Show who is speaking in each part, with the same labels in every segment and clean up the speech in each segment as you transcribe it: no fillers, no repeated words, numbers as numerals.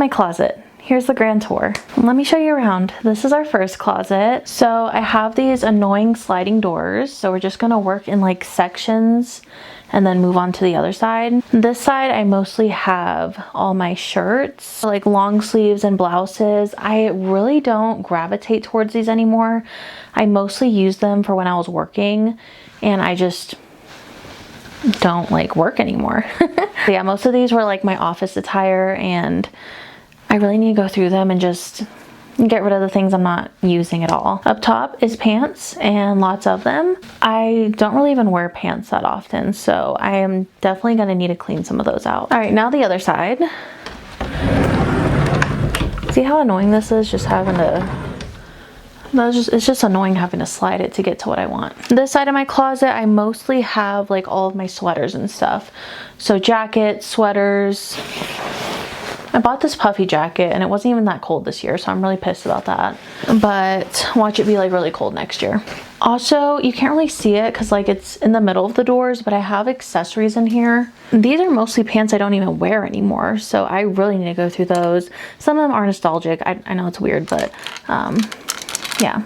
Speaker 1: my closet. Here's the grand tour. Let me show you around. This is our first closet. So I have these annoying sliding doors. So we're just gonna work in like sections and then move on to the other side. This side, I mostly have all my shirts, like long sleeves and blouses. I really don't gravitate towards these anymore. I mostly use them for when I was working, and I just don't like work anymore. Yeah, most of these were like my office attire, and I really need to go through them and just get rid of the things I'm not using at all. Up top is pants, and lots of them. I don't really even wear pants that often, so I am definitely gonna need to clean some of those out. All right, now the other side. See how annoying this is, just having to, it's just annoying having to slide it to get to what I want. This side of my closet, I mostly have like all of my sweaters and stuff. So jackets, sweaters. I bought this puffy jacket and it wasn't even that cold this year, so I'm really pissed about that. But watch it be like really cold next year. Also, you can't really see it because like it's in the middle of the doors, but I have accessories in here. These are mostly pants I don't even wear anymore, so I really need to go through those. Some of them are nostalgic. I know it's weird, but yeah.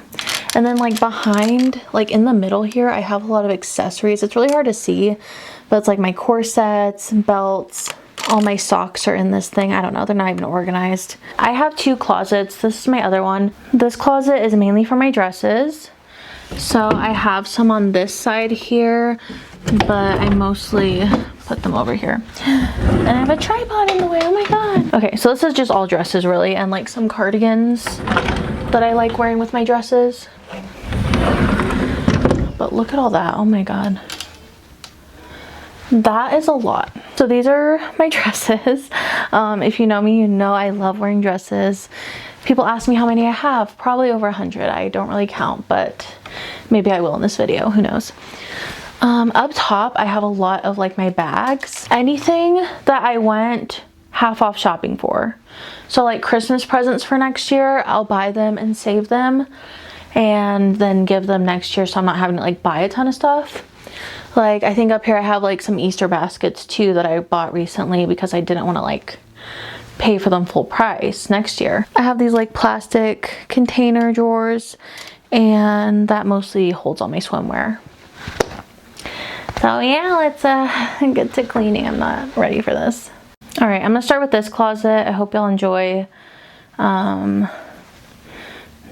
Speaker 1: And then like behind, like in the middle here, I have a lot of accessories. It's really hard to see, but it's like my corsets, belts, all my socks are in this thing. I don't know, they're not even organized. I have two closets. This is my other one. This closet is mainly for my dresses. So I have some on this side here, but I mostly put them over here. And I have a tripod in the way, oh my God. Okay, so this is just all dresses really, and like some cardigans that I like wearing with my dresses. But look at all that, oh my God. That is a lot. So these are my dresses. If you know me, you know I love wearing dresses. People ask me how many I have, probably over 100. I don't really count, but maybe I will in this video, who knows. Up top, I have a lot of like my bags. Anything that I went half off shopping for. So like Christmas presents for next year, I'll buy them and save them and then give them next year, so I'm not having to like buy a ton of stuff. Like I think up here I have like some Easter baskets too that I bought recently because I didn't want to like pay for them full price next year. I have these like plastic container drawers, and that mostly holds all my swimwear. So yeah, let's get to cleaning. I'm not ready for this. All right, I'm gonna start with this closet. I hope y'all enjoy. Don't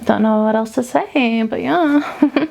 Speaker 1: know what else to say, but yeah.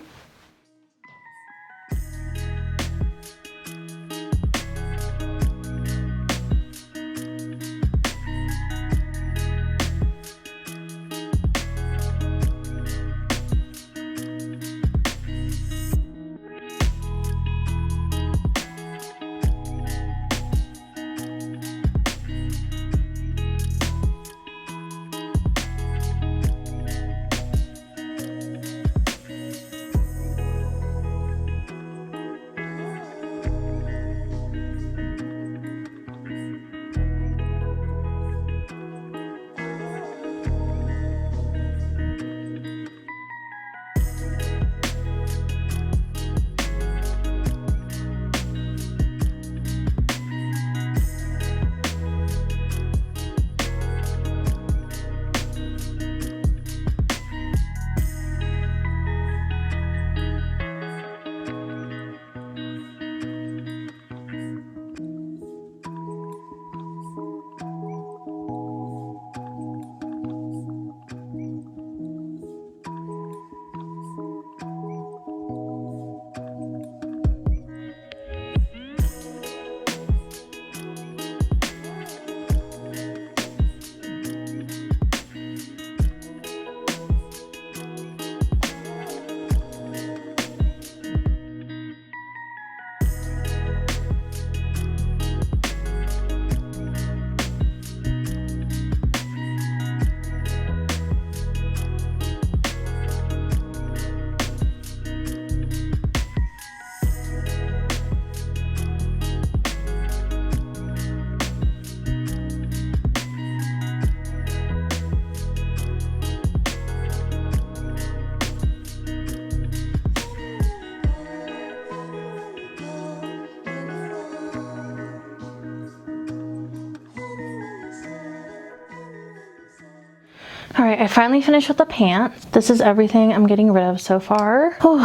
Speaker 1: All right, I finally finished with the pants. This is everything I'm getting rid of so far. Whew.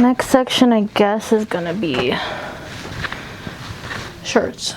Speaker 1: Next section, I guess, is gonna be shirts.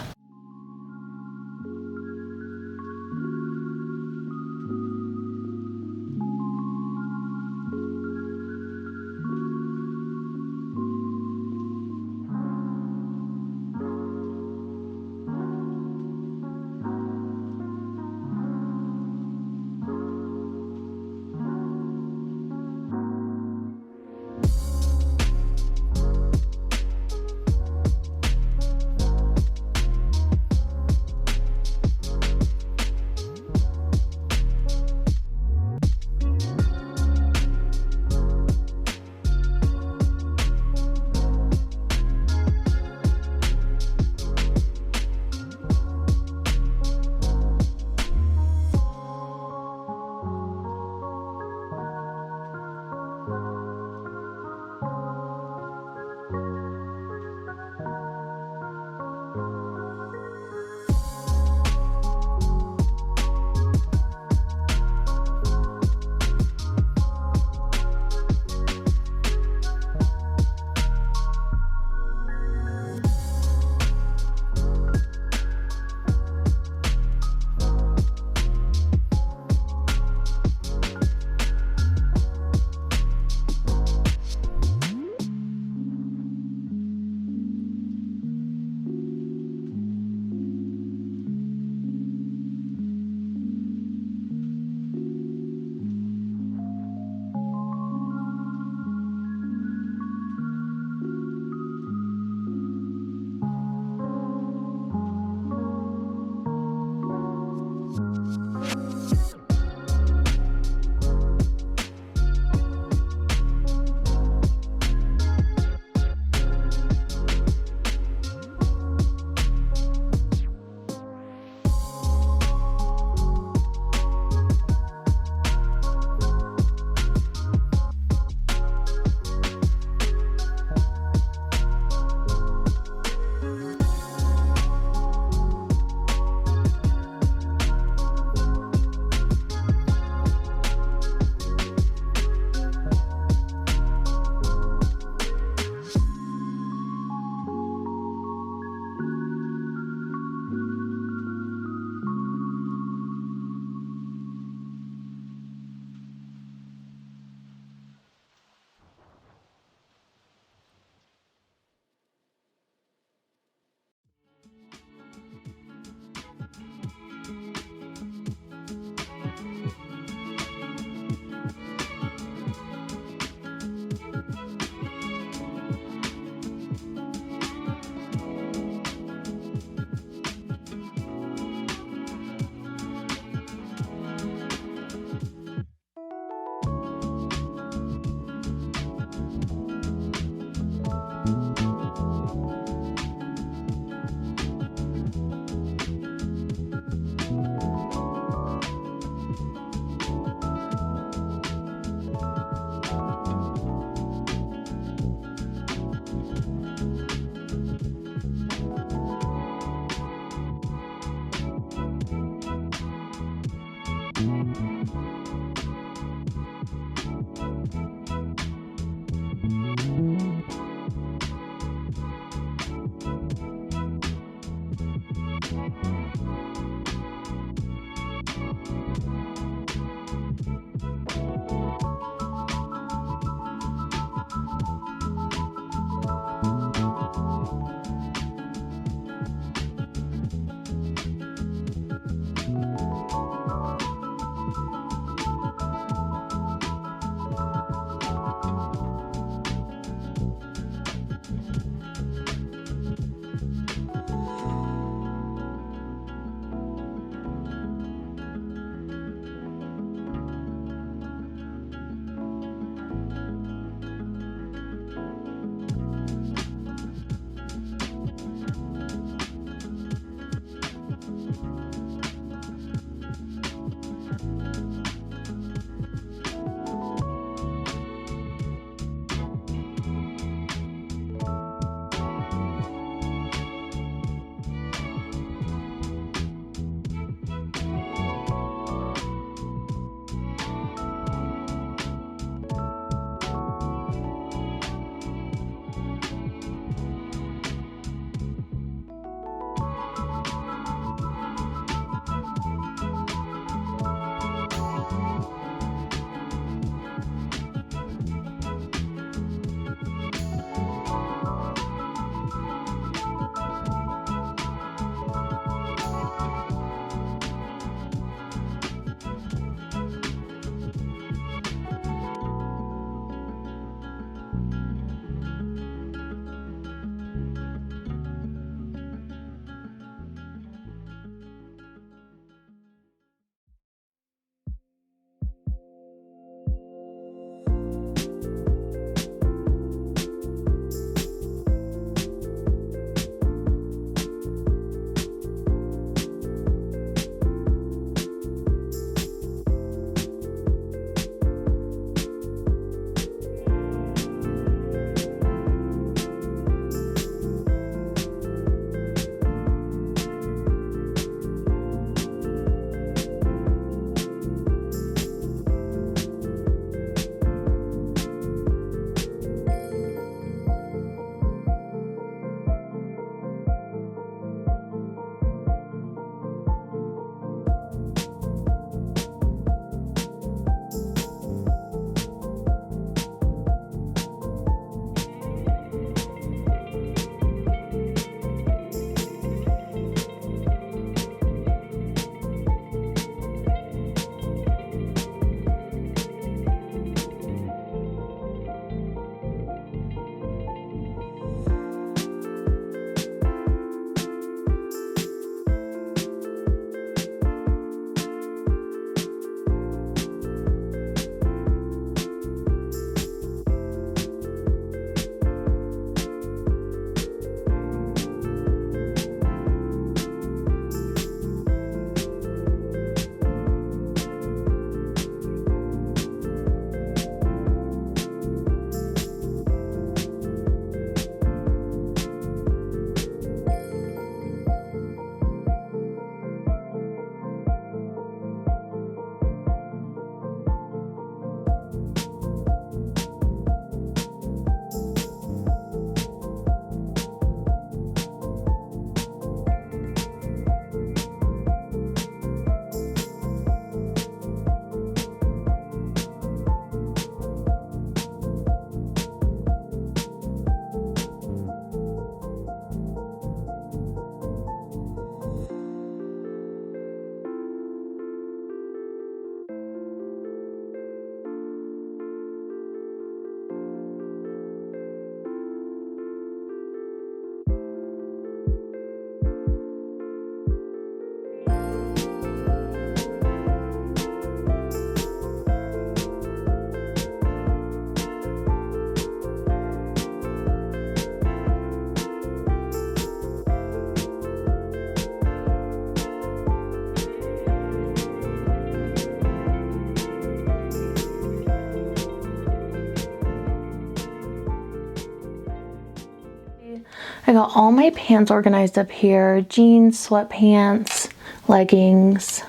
Speaker 1: I got all my pants organized up here, jeans, sweatpants, leggings.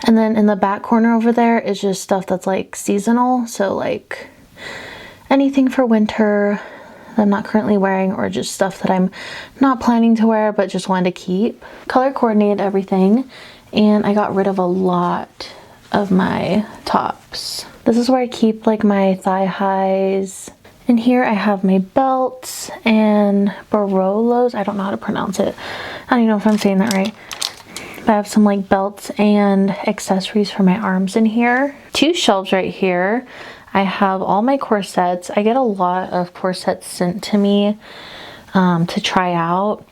Speaker 1: And then in the back corner over there is just stuff that's like seasonal. So like anything for winter that I'm not currently wearing, or just stuff that I'm not planning to wear but just wanted to keep. Color coordinated everything, and I got rid of a lot of my tops. This is where I keep like my thigh highs. In here I have my belts and Barolos. I don't know how to pronounce it. I don't even know if I'm saying that right. But I have some like belts and accessories for my arms in here. 2 shelves right here. I have all my corsets. I get a lot of corsets sent to me to try out.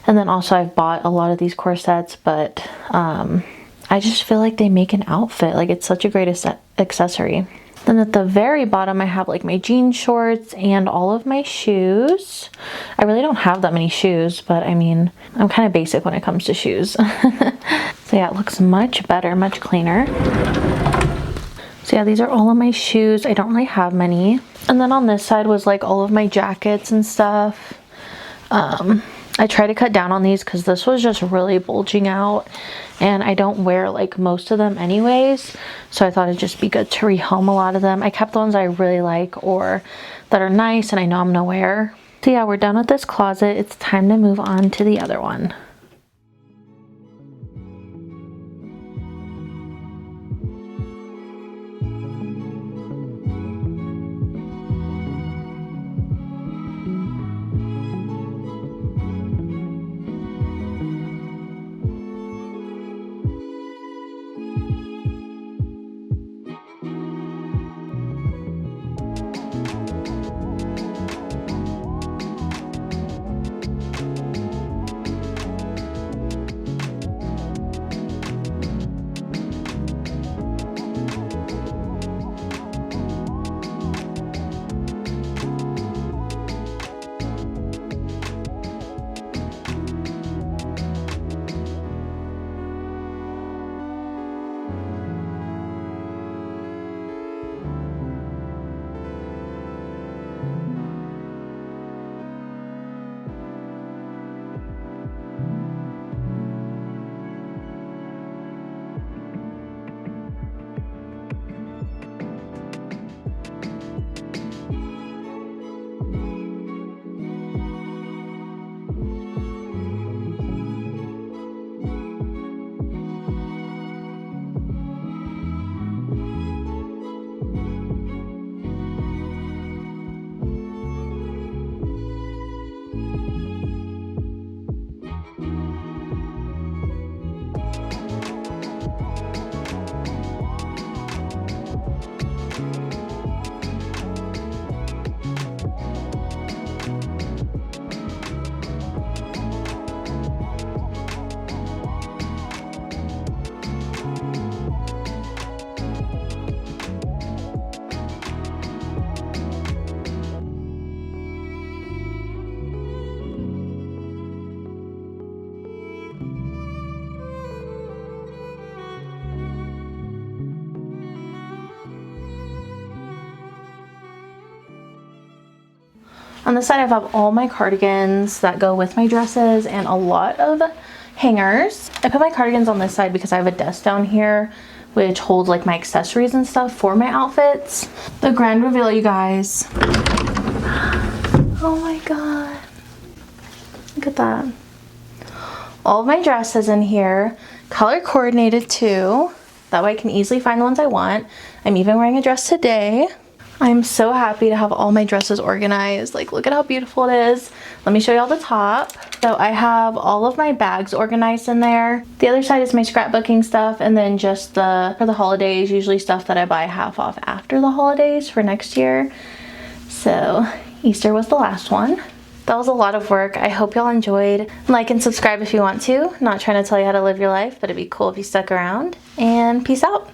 Speaker 1: And then also I've bought a lot of these corsets, but I just feel like they make an outfit. Like it's such a great accessory. Then at the very bottom, I have like my jean shorts and all of my shoes. I really don't have that many shoes, but I mean, I'm kind of basic when it comes to shoes. So yeah, it looks much better, much cleaner. So yeah, these are all of my shoes. I don't really have many. And then on this side was like all of my jackets and stuff. I try to cut down on these because this was just really bulging out, and I don't wear like most of them anyways, so I thought it'd just be good to rehome a lot of them. I kept the ones I really like or that are nice and I know I'm gonna wear. So yeah, we're done with this closet. It's time to move on to the other one. On this side, I have all my cardigans that go with my dresses and a lot of hangers. I put my cardigans on this side because I have a desk down here which holds like my accessories and stuff for my outfits. The grand reveal, you guys. Oh my god. Look at that. All of my dresses in here, color coordinated too. That way I can easily find the ones I want. I'm even wearing a dress today. I'm so happy to have all my dresses organized. Like, look at how beautiful it is. Let me show you all the top. So I have all of my bags organized in there. The other side is my scrapbooking stuff, and then just for the holidays, usually stuff that I buy half off after the holidays for next year. So Easter was the last one. That was a lot of work. I hope y'all enjoyed. Like and subscribe if you want to. Not trying to tell you how to live your life, but it'd be cool if you stuck around. And peace out.